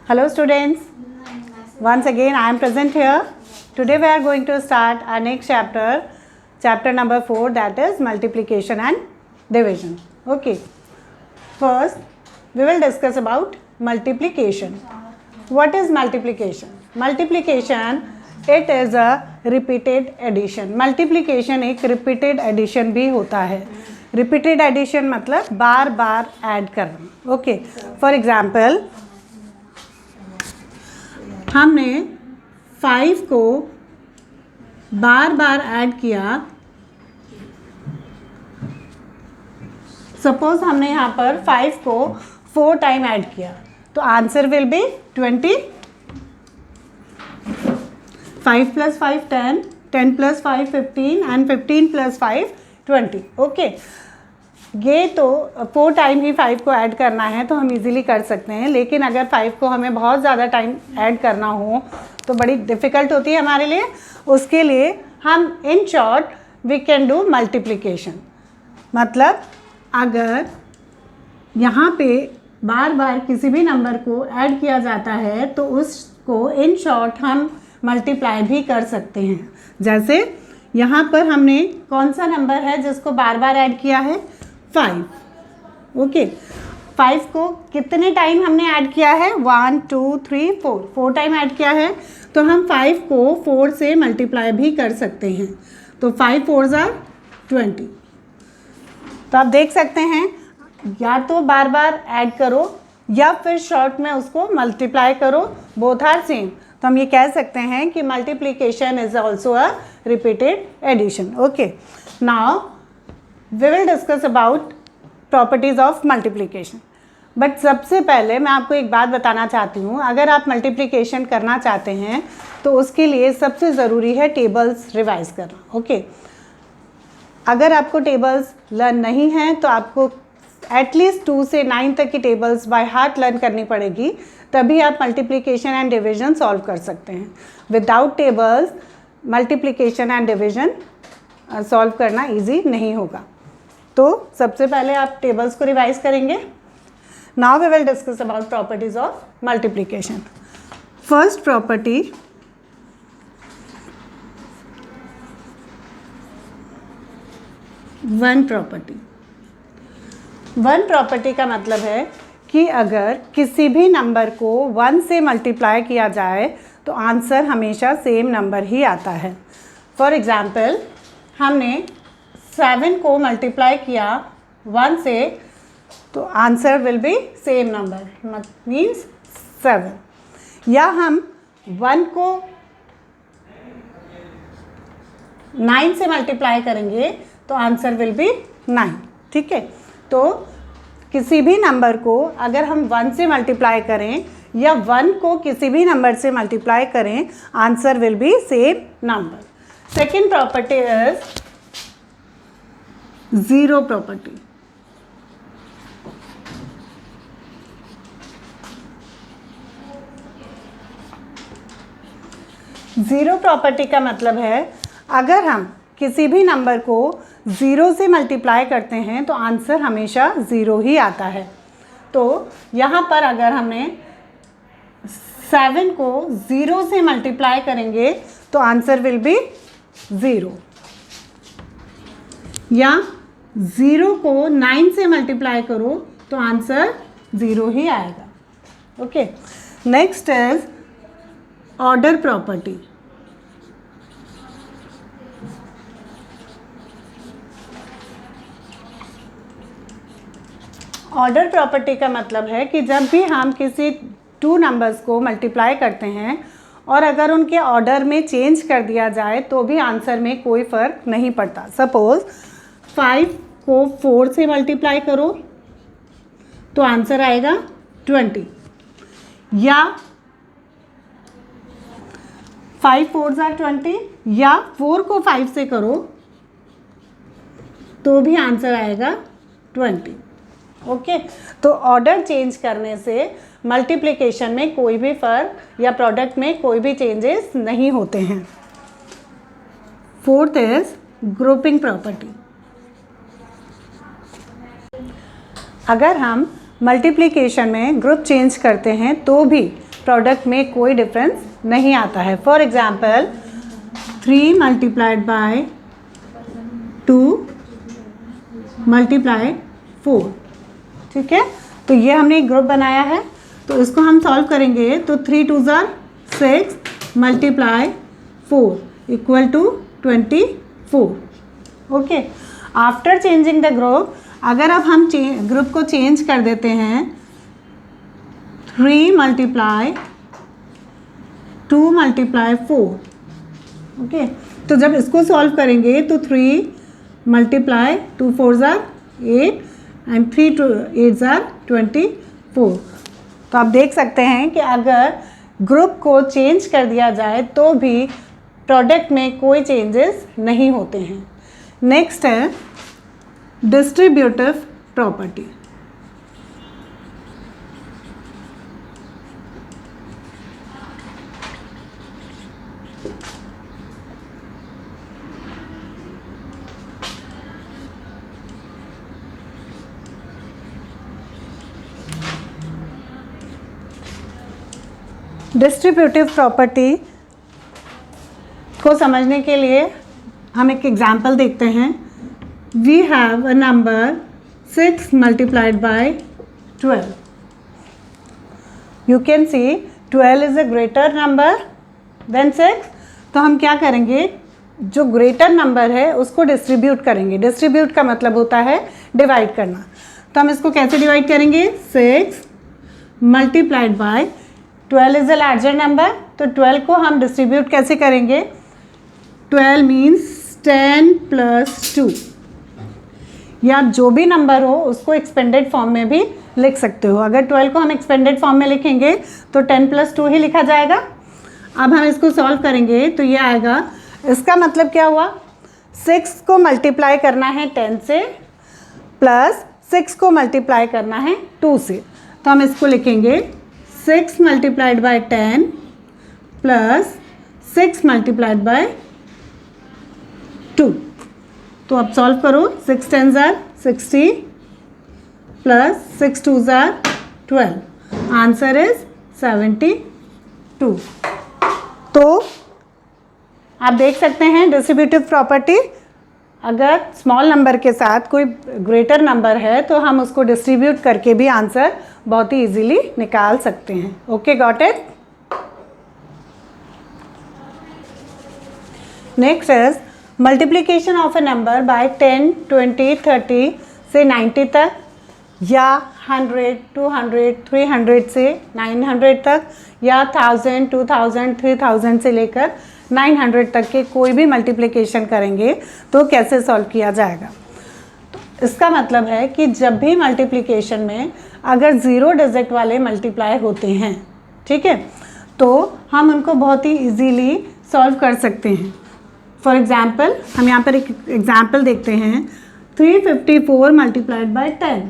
Hello students, once again I am present here. Today we are going to start our next chapter number 4, that is multiplication and division. Okay, first we will discuss about multiplication. What is multiplication? Multiplication, it is a repeated addition. Multiplication एक repeated addition भी होता है. Repeated addition मतलब बार बार add करना. Okay, for example हमने 5 को बार बार add किया. Suppose हमने यहाँ पर 5 को 4 टाइम ऐड किया तो answer will be 20. 5 + 5 10, 10 + 5 15 and 15 + 5 20. Okay, ये तो 4 टाइम ही 5 को ऐड करना है तो हम इजीली कर सकते हैं, लेकिन अगर 5 को हमें बहुत ज़्यादा टाइम ऐड करना हो तो बड़ी डिफ़िकल्ट होती है हमारे लिए. उसके लिए हम in short we can do multiplication. मतलब अगर यहाँ पे बार बार किसी भी नंबर को ऐड किया जाता है तो उसको इन शॉर्ट हम मल्टीप्लाई भी कर सकते हैं. जैसे यहाँ पर हमने कौन सा नंबर है जिसको बार बार ऐड किया है? 5. ओके, 5 को कितने टाइम हमने ऐड किया है? 1 2 3 4, 4 टाइम ऐड किया है. तो हम 5 को 4 से मल्टीप्लाई भी कर सकते हैं. तो 5 4s are 20. तो आप देख सकते हैं या तो बार बार ऐड करो या फिर शॉर्ट में उसको मल्टीप्लाई करो, बोथ आर सेम. तो हम ये कह सकते हैं कि multiplication is also a repeated addition. Okay, now we will discuss about properties of multiplication. बट सबसे पहले मैं आपको एक बात बताना चाहती हूँ. अगर आप मल्टीप्लिकेशन करना चाहते हैं तो उसके लिए सबसे ज़रूरी है टेबल्स रिवाइज करना. ओके, अगर आपको टेबल्स लर्न नहीं है तो आपको एटलीस्ट 2 से 9 तक की टेबल्स बाय हार्ट लर्न करनी पड़ेगी, तभी आप मल्टीप्लिकेशन एंड डिवीजन सॉल्व कर सकते हैं. Without tables multiplication and division solve करना ईजी नहीं होगा. तो सबसे पहले आप टेबल्स को रिवाइज करेंगे. Now we will discuss about properties of multiplication. First property, one property. One property का मतलब है कि अगर किसी भी नंबर को 1 से मल्टीप्लाई किया जाए तो आंसर हमेशा सेम नंबर ही आता है. फॉर एग्ज़ाम्पल हमने 7 को मल्टीप्लाई किया 1 से तो answer will be same number, means 7. या हम 1 को 9 से मल्टीप्लाई करेंगे तो आंसर विल बी 9. ठीक है, तो किसी भी नंबर को अगर हम 1 से मल्टीप्लाई करें या 1 को किसी भी नंबर से मल्टीप्लाई करें, answer will be same number. Second property is zero property. Zero property का मतलब है अगर हम किसी भी नंबर को 0 से मल्टीप्लाई करते हैं तो आंसर हमेशा 0 ही आता है. तो यहाँ पर अगर हमने 7 को 0 से मल्टीप्लाई करेंगे तो आंसर विल बी 0. या 0 को 9 से मल्टीप्लाई करो तो आंसर 0 ही आएगा. Okay, next is order property. Order property का मतलब है कि जब भी हम किसी 2 नंबर्स को मल्टीप्लाई करते हैं और अगर उनके ऑर्डर में चेंज कर दिया जाए तो भी आंसर में कोई फ़र्क नहीं पड़ता. सपोज़ 5 को 4 से मल्टीप्लाई करो तो आंसर आएगा 20. या 5 4s are 20 या 4 को 5 से करो तो भी आंसर आएगा 20. ओके, तो ऑर्डर चेंज करने से मल्टीप्लिकेशन में कोई भी फ़र्क या प्रोडक्ट में कोई भी चेंजेस नहीं होते हैं. Fourth is grouping property. अगर हम मल्टीप्लिकेशन में ग्रुप चेंज करते हैं तो भी प्रोडक्ट में कोई डिफरेंस नहीं आता है। For example 3 multiplied by 2 multiply 4, ठीक है। तो ये हमने एक ग्रुप बनाया है, तो इसको हम सॉल्व करेंगे तो 3 2 ज़ार 6 multiply 4 equal to 24। Okay, after changing the group, अगर अब हम ग्रुप को चेंज कर देते हैं 3 मल्टीप्लाई 2 मल्टीप्लाई 4, ओके, तो जब इसको सॉल्व करेंगे तो 3 मल्टीप्लाई 2 4 ज़ार 8 एंड 3 2 8 ज़ार 24। तो आप देख सकते हैं कि अगर ग्रुप को चेंज कर दिया जाए तो भी प्रोडक्ट में कोई चेंजेस नहीं होते हैं। नेक्स्ट है डिस्ट्रीब्यूटिव प्रॉपर्टी। डिस्ट्रीब्यूटिव प्रॉपर्टी को समझने के लिए हम एक एग्जाम्पल देखते हैं। We have a number 6 multiplied by 12। You can see 12 is a greater number than 6। तो हम क्या करेंगे, जो ग्रेटर नंबर है उसको डिस्ट्रीब्यूट करेंगे। डिस्ट्रीब्यूट का मतलब होता है डिवाइड करना। तो हम इसको कैसे डिवाइड करेंगे, 6 multiplied by 12 is a larger number, तो 12 को हम डिस्ट्रीब्यूट कैसे करेंगे, 12 मीन्स 10 प्लस 2, या जो भी नंबर हो उसको एक्सपेंडेड फॉर्म में भी लिख सकते हो। अगर 12 को हम एक्सपेंडेड फॉर्म में लिखेंगे तो 10 प्लस 2 ही लिखा जाएगा। अब हम इसको सॉल्व करेंगे तो ये आएगा, इसका मतलब क्या हुआ, 6 को मल्टीप्लाई करना है 10 से, प्लस 6 को मल्टीप्लाई करना है 2 से। तो हम इसको लिखेंगे 6 multiplied bye 10 plus 6 multiplied bye 2। तो अब सॉल्व करो, 6 10 ज़ार 60 प्लस 6 2 ज़ार 12, आंसर इज 72। तो आप देख सकते हैं डिस्ट्रीब्यूटिव प्रॉपर्टी, अगर स्मॉल नंबर के साथ कोई ग्रेटर नंबर है तो हम उसको डिस्ट्रीब्यूट करके भी आंसर बहुत ही इजीली निकाल सकते हैं। Okay, got it. Next is multiplication of A number by 10 20 30 से 90 तक, या 100 200 300 से 900 तक, या 1000 2000 3000 से लेकर 900 तक के कोई भी मल्टीप्लिकेशन करेंगे तो कैसे सॉल्व किया जाएगा। तो इसका मतलब है कि जब भी मल्टीप्लिकेशन में अगर 0 डिजिट वाले मल्टीप्लाई होते हैं, ठीक है, तो हम उनको बहुत ही इजीली सॉल्व कर सकते हैं। फॉर एग्जाम्पल हम यहाँ पर एक एग्जाम्पल देखते हैं, 354 मल्टीप्लाइड बाय 10।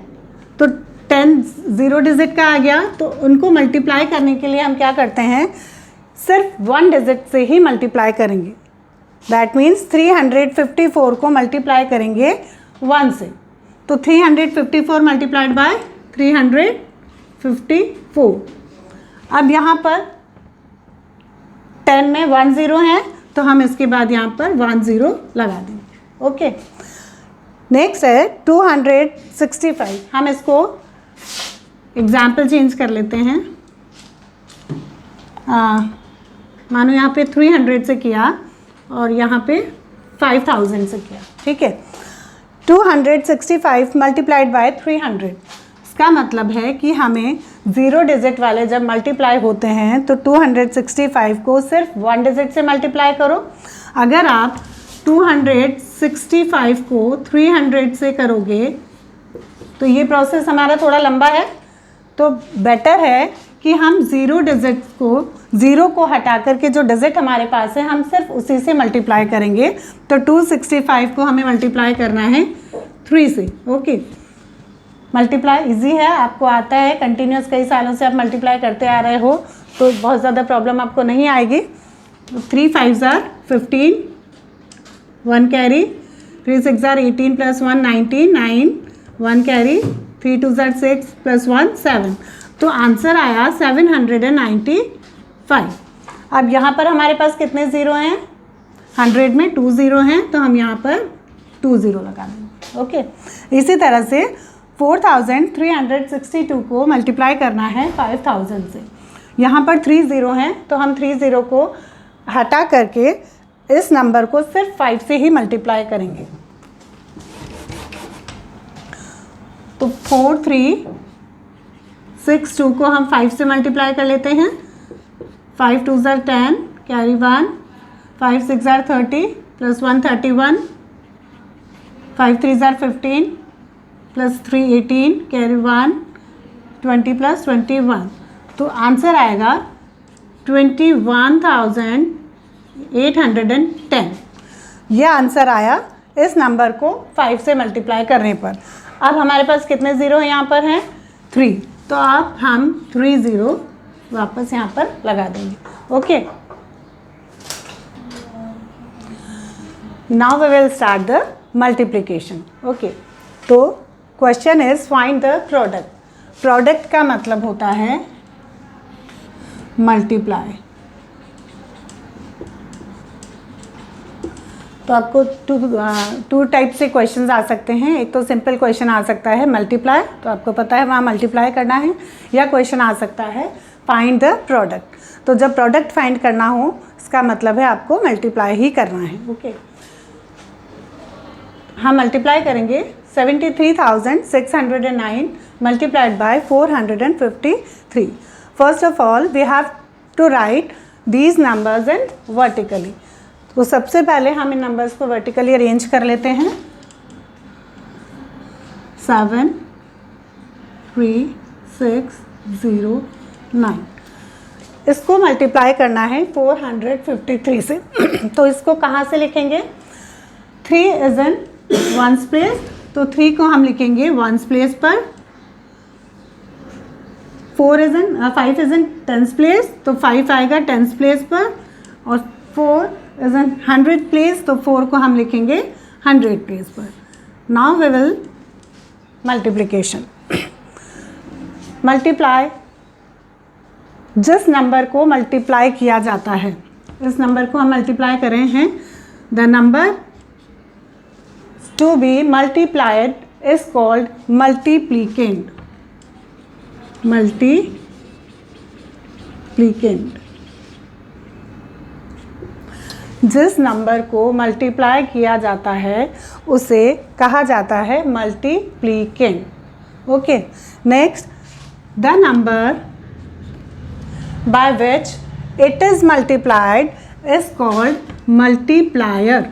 तो 10 0 डिजिट का आ गया, तो उनको मल्टीप्लाई करने के लिए हम क्या करते हैं, सिर्फ 1 डिजिट से ही मल्टीप्लाई करेंगे। दैट मीन्स 354 को मल्टीप्लाई करेंगे 1 से। तो 354 मल्टीप्लाइड बाय 354। अब यहाँ पर 10 में 1 0 है, तो हम इसके बाद यहाँ पर 1 0 लगा देंगे। ओके, नेक्स्ट है 265। हम इसको एग्जाम्पल चेंज कर लेते हैं। मानो यहाँ पे 300 से किया और यहाँ पे 5000 से किया, ठीक है। 265 मल्टीप्लाइड बाय 300, इसका मतलब है कि हमें 0 डिजिट वाले जब मल्टीप्लाई होते हैं तो 265 को सिर्फ 1 डिजिट से मल्टीप्लाई करो। अगर आप 265 को 300 से करोगे तो ये प्रोसेस हमारा थोड़ा लंबा है, तो बेटर है कि हम 0 डिजिट को 0 को हटा करके जो डिजिट हमारे पास है हम सिर्फ उसी से मल्टीप्लाई करेंगे। तो 265 को हमें मल्टीप्लाई करना है 3 से। ओके, मल्टीप्लाई इजी है, आपको आता है, कंटिन्यूस कई सालों से आप मल्टीप्लाई करते आ रहे हो, तो बहुत ज़्यादा प्रॉब्लम आपको नहीं आएगी। 3 5 ज़ार 15, 1 कैरी, 3 6 ज़ार 18 प्लस 1 19, 9, 1 कैरी 3 2 6 प्लस 1 7, तो आंसर आया 795। अब यहाँ पर हमारे पास कितने ज़ीरो हैं, 100 में 2 ज़ीरो हैं, तो हम यहाँ पर 2 ज़ीरो लगा देंगे। ओके, इसी तरह से 4362 को मल्टीप्लाई करना है 5000 से। यहाँ पर 3 ज़ीरो हैं, तो हम 3 ज़ीरो को हटा करके इस नंबर को सिर्फ 5 से ही मल्टीप्लाई करेंगे। तो 4362 को हम 5 से मल्टीप्लाई कर लेते हैं। 5 2 10, carry 1, 5 6 30 plus 1 31, 5 3 15 plus 3 18, carry 1, 20 plus 21, तो आंसर आएगा 21,810। यह आंसर आया इस नंबर को 5 से मल्टीप्लाई करने पर। अब हमारे पास कितने ज़ीरो यहाँ पर हैं, 3, तो अब हम 3 ज़ीरो वापस यहाँ पर लगा देंगे। Okay, now we will start the multiplication. Okay, तो question is find the product. Product का मतलब होता है मल्टीप्लाई। तो आपको टू टाइप से क्वेश्चंस आ सकते हैं। एक तो सिंपल क्वेश्चन आ सकता है मल्टीप्लाई, तो आपको पता है वहाँ मल्टीप्लाई करना है, या क्वेश्चन आ सकता है फाइंड द प्रोडक्ट। तो जब प्रोडक्ट फाइंड करना हो इसका मतलब है आपको मल्टीप्लाई ही करना है। ओके, हम मल्टीप्लाई करेंगे 73,609 multiplied by 453। First of all we have to write these numbers in vertically. तो सबसे पहले हम इन नंबर्स को वर्टिकली अरेंज कर लेते हैं। 7 3 6 0 9, इसको मल्टीप्लाई करना है 453 से। तो इसको कहाँ से लिखेंगे, 3 इज इन वंस प्लेस, तो 3 को हम लिखेंगे वंस प्लेस पर। 5 इज इन टेंस प्लेस, तो 5 आएगा टेंस प्लेस पर। और 4 इज इन 100 प्लेस, तो 4 को हम लिखेंगे 100 प्लेस पर। Now we will multiplication. Multiply, जिस नंबर को मल्टीप्लाई किया जाता है, इस नंबर को हम मल्टीप्लाई कर रहे हैं। The number to be multiplied is called multiplicand. Multiplicand, जिस नंबर को मल्टीप्लाई किया जाता है उसे कहा जाता है multiplicand. Okay, next, the number by which it is multiplied is called multiplier।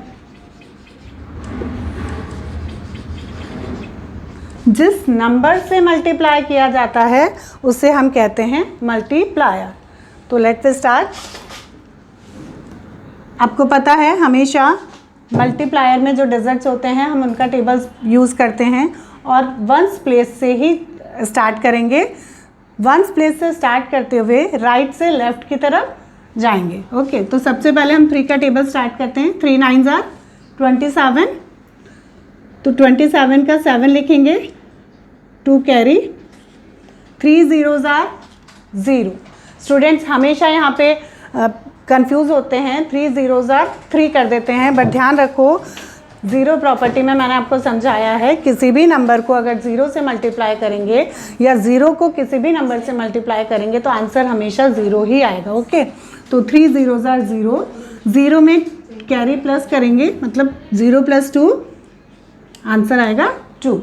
जिस नंबर से मल्टीप्लाई किया जाता है उसे हम कहते हैं मल्टीप्लायर। तो लेट्स स्टार्ट। आपको पता है हमेशा मल्टीप्लायर में जो डिजिट्स होते हैं हम उनका टेबल्स यूज़ करते हैं और वंस प्लेस से ही स्टार्ट करेंगे। वंस प्लेस से स्टार्ट करते हुए राइट से लेफ्ट की तरफ जाएंगे। ओके, तो सबसे पहले हम 3 का टेबल स्टार्ट करते हैं। 3 9s are 27, तो 27 का 7 लिखेंगे, 2 कैरी, 3 zeros are 0। स्टूडेंट्स हमेशा यहाँ पे कंफ्यूज होते हैं, 3 zeros are 3 कर देते हैं, बट ध्यान रखो ज़ीरो प्रॉपर्टी में मैंने आपको समझाया है किसी भी नंबर को अगर ज़ीरो से मल्टीप्लाई करेंगे या ज़ीरो को किसी भी नंबर से मल्टीप्लाई करेंगे तो आंसर हमेशा ज़ीरो ही आएगा। ओके, तो 3 zeros are 0, 0 में कैरी प्लस करेंगे मतलब 0 + 2, आंसर आएगा 2।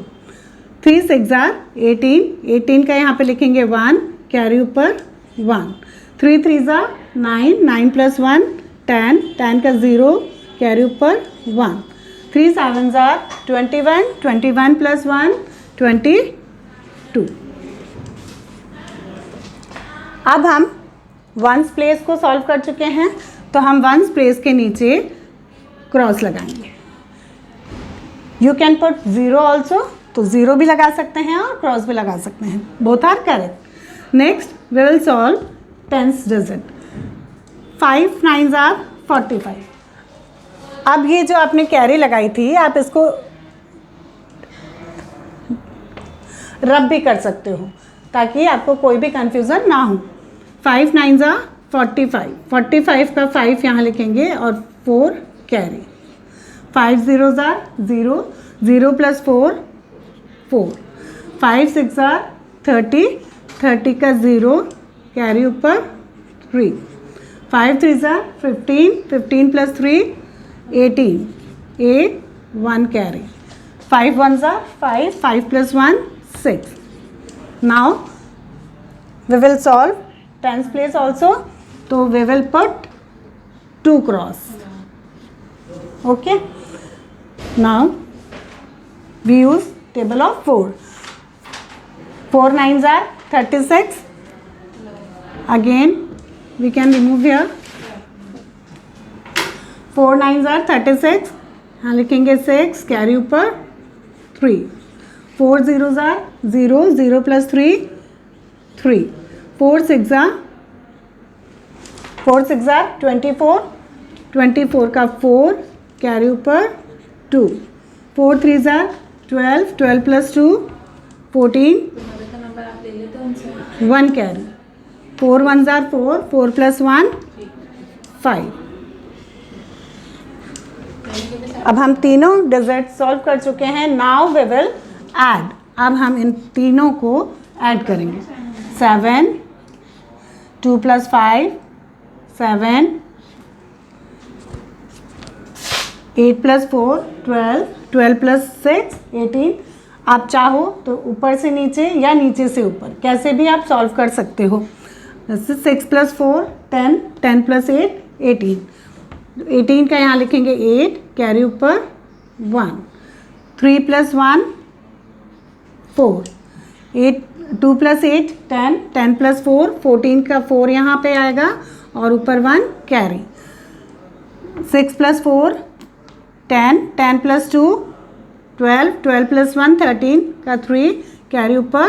3 6 are 18, 18 का यहाँ पे लिखेंगे 1, कैरी ऊपर 1। 3 3s are 9, 9 + 1 10, 10 का 0, कैरी ऊपर 1। 3 7s are 21, 21 + 1 22। अब हम वंस प्लेस को सॉल्व कर चुके हैं, तो हम वंस प्लेस के नीचे क्रॉस लगाएंगे। यू कैन पुट 0 ऑल्सो, तो 0 भी लगा सकते हैं और क्रॉस भी लगा सकते हैं, both are correct. Next we will solve tens digit. 5 9s are 45। अब ये जो आपने कैरी लगाई थी आप इसको रब भी कर सकते हो ताकि आपको कोई भी कन्फ्यूज़न ना हो। 5 9 ज़ा 45, 45 का 5 यहाँ लिखेंगे और 4 कैरी। 5 0 ज़ा 0, 0 प्लस 4 4, 5 6 ज़ा 30, 30 का 0 कैरी ऊपर 3, 5 3 ज़ा 15, 15 प्लस 3 18, 8 1 कैरी। 5 1 ज़ा 5, 5 plus 1 6. Now we will solve tens place also. So we will put 2 cross. Okay. Now we use table of 4. 4 9s are 36. Again we can remove here. 4 9s are 36. यहाँ लिखेंगे 6 carry ऊपर 3. 4 zeros are 0, 0 plus 3 3. 4 6 are 24, 24 का 4 carry ऊपर 2. 4 3 are 12, 12 plus 2 14, 1 carry. 4 1s are 4, 4 plus 1 5. अब हम तीनों digit solve कर चुके हैं. Now we will add. अब हम इन तीनों को ऐड करेंगे. 7 2 प्लस 5 7, 8 प्लस 4 12, 12 प्लस 6 18. आप चाहो तो ऊपर से नीचे या नीचे से ऊपर कैसे भी आप सॉल्व कर सकते हो. 6 प्लस 4 10, 10 प्लस 8 18. 18 का यहाँ लिखेंगे 8 कैरी ऊपर 1. 3 प्लस 1 4. 8 2 प्लस 8 10, 10 प्लस 4 14 का 4 यहाँ पे आएगा और ऊपर 1 कैरी. 6 प्लस 4 10, 10 प्लस 2 12, 12 प्लस 1 13 का 3 कैरी ऊपर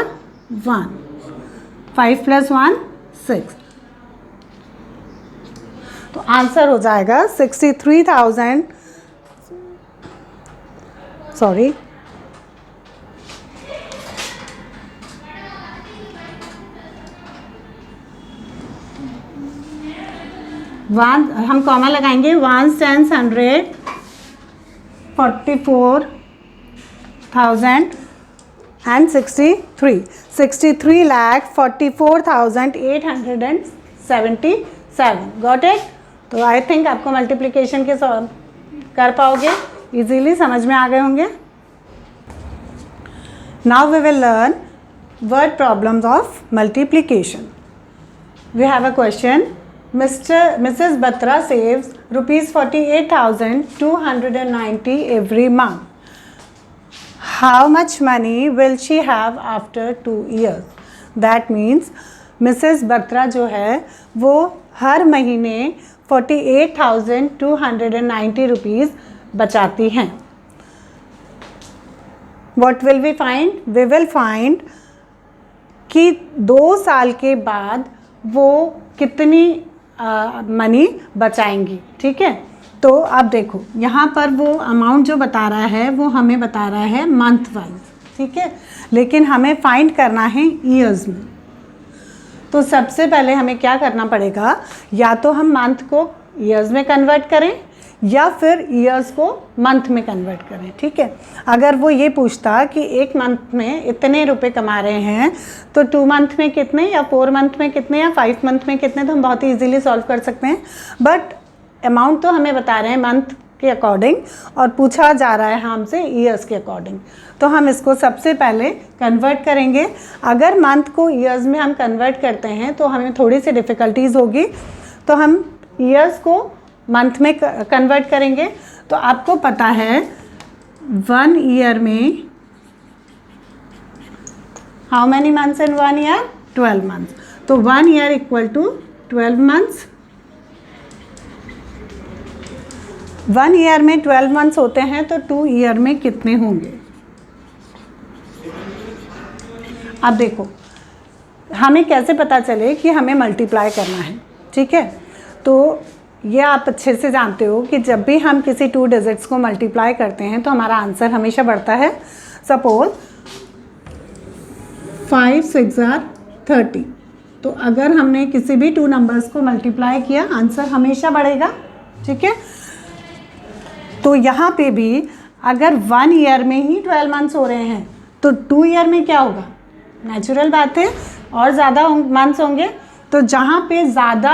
1. 5 प्लस 1 6. तो आंसर हो जाएगा 63,000 सॉरी हम कॉमा लगाएंगे 1 10 100 44,063 63,44,877. Got it. तो आई थिंक आपको मल्टीप्लिकेशन के सॉल्व कर पाओगे इजीली, समझ में आ गए होंगे. Now we will learn word problems of multiplication. We have a question. Mrs. Batra saves rupees 48,290 every month. How much money will she have after 2 years? That means Mrs. Batra जो है वो हर महीने 48,290 rupees बचाती हैं. What will we find? We will find कि 2 साल के बाद वो कितनी मनी बचाएंगी. ठीक है. तो अब देखो यहाँ पर वो अमाउंट जो बता रहा है वो हमें बता रहा है मंथ वाइज. ठीक है. लेकिन हमें फाइंड करना है ईयर्स में. तो सबसे पहले हमें क्या करना पड़ेगा, या तो हम मंथ को ईयर्स में कन्वर्ट करें या फिर ईयर्स को मंथ में कन्वर्ट करें. ठीक है. अगर वो ये पूछता कि 1 मंथ में इतने रुपए कमा रहे हैं तो 2 मंथ में कितने या 4 मंथ में कितने या 5 मंथ में कितने, तो हम बहुत ही ईजीली सॉल्व कर सकते हैं. बट अमाउंट तो हमें बता रहे हैं मंथ के अकॉर्डिंग और पूछा जा रहा है हमसे ईयर्स के अकॉर्डिंग. तो हम इसको सबसे पहले कन्वर्ट करेंगे. अगर मंथ को ईयर्स में हम कन्वर्ट करते हैं तो हमें थोड़ी सी डिफ़िकल्टीज़ होगी. तो हम ईयर्स को मंथ में कन्वर्ट करेंगे. तो आपको पता है 1 ईयर में how many months in 1 year? 12 months. तो 1 year equal to 12 months. 1 year में 12 मंथ्स होते हैं तो 2 ईयर में कितने होंगे? अब देखो हमें कैसे पता चले कि हमें मल्टीप्लाई करना है. ठीक है. तो ये आप अच्छे से जानते हो कि जब भी हम किसी 2 डिजिट्स को मल्टीप्लाई करते हैं तो हमारा आंसर हमेशा बढ़ता है. सपोज 5 6 30। तो अगर हमने किसी भी 2 नंबर्स को मल्टीप्लाई किया आंसर हमेशा बढ़ेगा, ठीक है। तो यहाँ पे भी अगर 1 ईयर में ही 12 मंथ्स हो रहे हैं तो 2 ईयर में क्या होगा, नेचुरल बात है और ज़्यादा मंथ्स होंगे। तो जहाँ पे ज़्यादा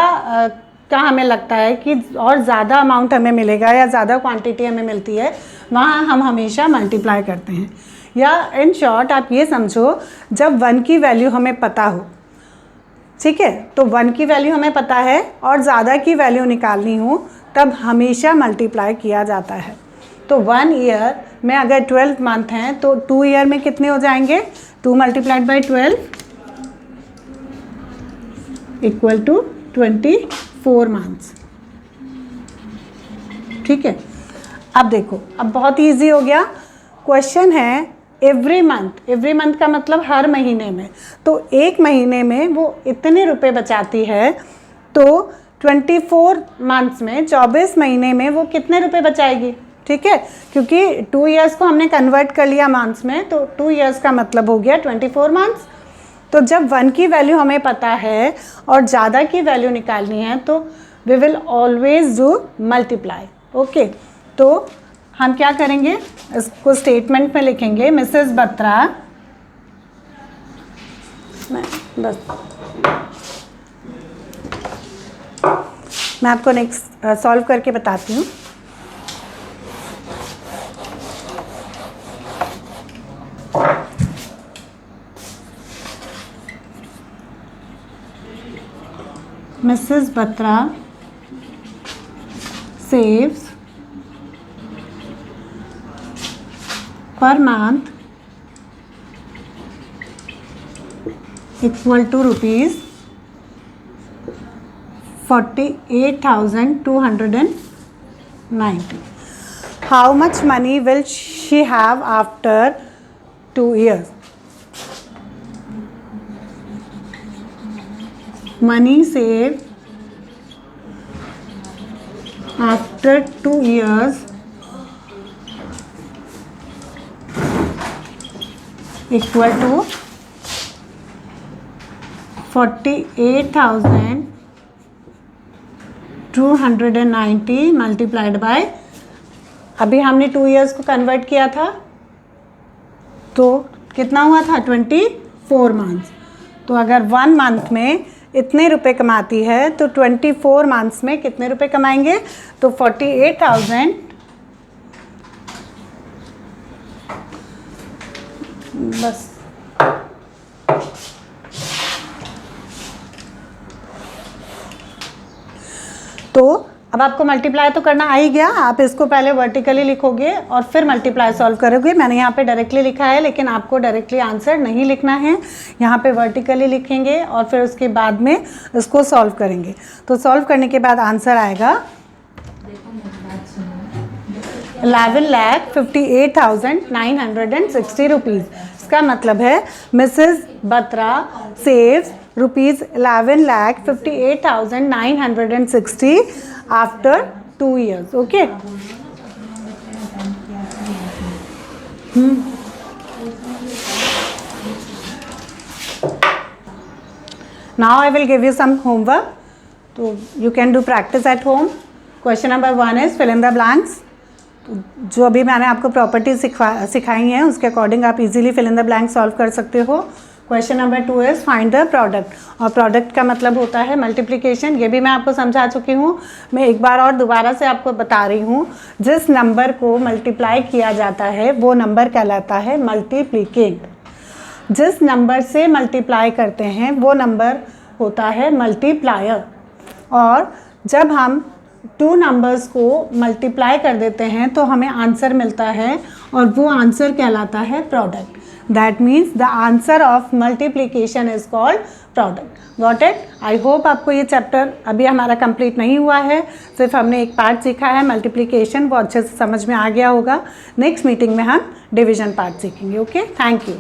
का हमें लगता है कि और ज़्यादा अमाउंट हमें मिलेगा या ज़्यादा क्वांटिटी हमें मिलती है, वहाँ हम हमेशा मल्टीप्लाई करते हैं। या इन शॉर्ट आप ये समझो, जब 1 की वैल्यू हमें पता हो, ठीक है, तो 1 की वैल्यू हमें पता है और ज़्यादा की वैल्यू निकालनी हो तब हमेशा मल्टीप्लाई किया जाता है। तो 1 ईयर में अगर 12 मंथ हैं तो 2 ईयर में कितने हो जाएंगे, 2 multiplied by 12 equal to 24 months, ठीक है। अब देखो, अब बहुत इजी हो गया। क्वेश्चन है एवरी मंथ का मतलब हर महीने में, तो एक महीने में वो इतने रुपए बचाती है, तो 24 मंथ्स में 24 महीने में वो कितने रुपए बचाएगी, ठीक है। क्योंकि 2 इयर्स को हमने कन्वर्ट कर लिया मंथ्स में, तो 2 इयर्स का मतलब हो गया 24 मंथ्स। तो जब 1 की वैल्यू हमें पता है और ज़्यादा की वैल्यू निकालनी है तो we will always do multiply, okay. तो हम क्या करेंगे, इसको स्टेटमेंट में लिखेंगे, मिसेस बत्रा, मैं आपको नेक्स्ट सॉल्व करके बताती हूँ। Mrs. Batra saves per month equal to rupees 48,290. How much money will she have after 2 years? Money saved after 2 years equal to 48,290 multiplied by, अभी हमने 2 इयर्स को कन्वर्ट किया था तो कितना हुआ था, 24 मंथ्स। तो अगर 1 मंथ में इतने रुपए कमाती है तो 24 मंथ्स में कितने रुपए कमाएंगे, तो 48,000 बस। तो अब आपको मल्टीप्लाई तो करना आ ही गया, आप इसको पहले वर्टिकली लिखोगे और फिर मल्टीप्लाई सॉल्व करोगे। मैंने यहाँ पे डायरेक्टली लिखा है, लेकिन आपको डायरेक्टली आंसर नहीं लिखना है, यहाँ पे वर्टिकली लिखेंगे और फिर उसके बाद में इसको सॉल्व करेंगे। तो सॉल्व करने के बाद आंसर आएगा 11,58,960 रुपीज़। इसका मतलब है Mrs Batra saves rupees 11,58,960 after 2 years, okay. Now I will give you some homework, तो you can do practice at home. Question number 1 is fill in the blanks. जो अभी मैंने आपको प्रॉपर्टी सिखाई हैं उसके अकॉर्डिंग आप easily fill in the blank solve कर सकते हो। Question number 2 is find the product, और प्रोडक्ट का मतलब होता है मल्टीप्लिकेशन। ये भी मैं आपको समझा चुकी हूँ, मैं एक बार और दोबारा से आपको बता रही हूँ। जिस नंबर को मल्टीप्लाई किया जाता है वो नंबर कहलाता है मल्टीप्लिकेंट। जिस नंबर से मल्टीप्लाई करते हैं वो नंबर होता है मल्टीप्लायर। और जब हम 2 नंबर्स को मल्टीप्लाई कर देते हैं तो हमें आंसर मिलता है और वो आंसर कहलाता है product. That means the answer of multiplication is called product. Got it? I hope आपको ये चैप्टर अभी हमारा कंप्लीट नहीं हुआ है, सिर्फ हमने एक पार्ट सीखा है मल्टीप्लिकेशन, वो अच्छे से समझ में आ गया होगा। नेक्स्ट मीटिंग में हम डिवीजन पार्ट सीखेंगे। Okay, thank you.